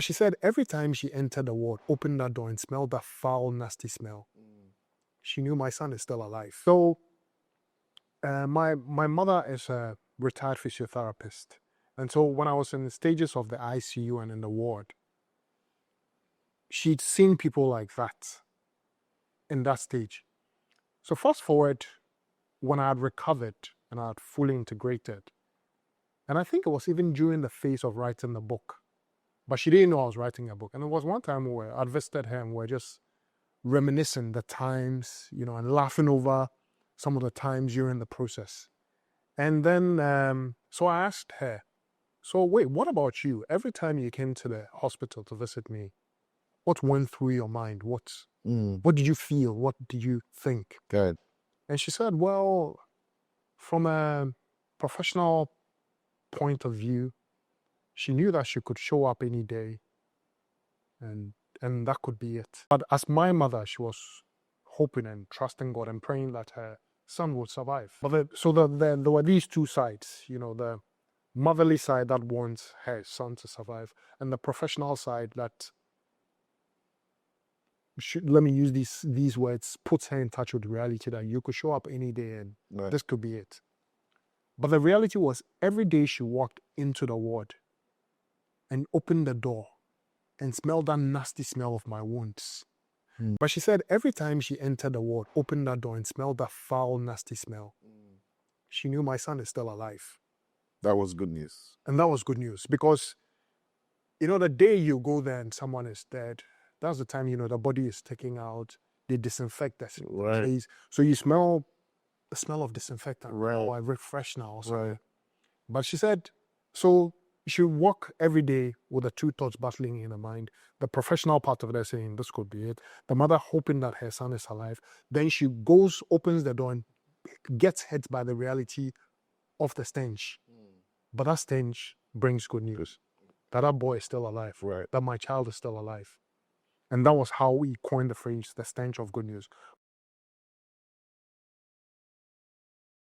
She said every time she entered the ward, opened that door and smelled that foul, nasty smell, she knew my son is still alive. So my mother is a retired physiotherapist. And so when I was in the stages of the ICU and in the ward, she'd seen people like that in that stage. So fast forward, when I had recovered and I had fully integrated, and I think it was even during the phase of writing the book, but she didn't know I was writing a book. And there was one time where I'd visited her and we're just reminiscing the times, and laughing over some of the times during the process. And then, so I asked her, so wait, what about you? Every time you came to the hospital to visit me, what went through your mind? What did you feel? What did you think? Good. And she said, well, from a professional point of view, she knew that she could show up any day and that could be it. But as my mother, she was hoping and trusting God and praying that her son would survive. But there were these two sides, the motherly side that wants her son to survive, and the professional side that, let me use these words, puts her in touch with reality that you could show up any day and this could be it. But the reality was every day she walked into the ward and opened the door and smelled that nasty smell of my wounds. But she said every time she entered the ward, opened that door and smelled that foul, nasty smell, she knew my son is still alive. That was good news. And that was good news because, the day you go there and someone is dead, that's the time, the body is taking out, they disinfect the place. So you smell the smell of disinfectant. Or I refresh now or something. But she said, so she would walk every day with the two thoughts battling in her mind. The professional part of it saying, this could be it. The mother hoping that her son is alive. Then she goes, opens the door and gets hit by the reality of the stench. But that stench brings good news. That boy is still alive. That my child is still alive. And that was how we coined the phrase, the stench of good news.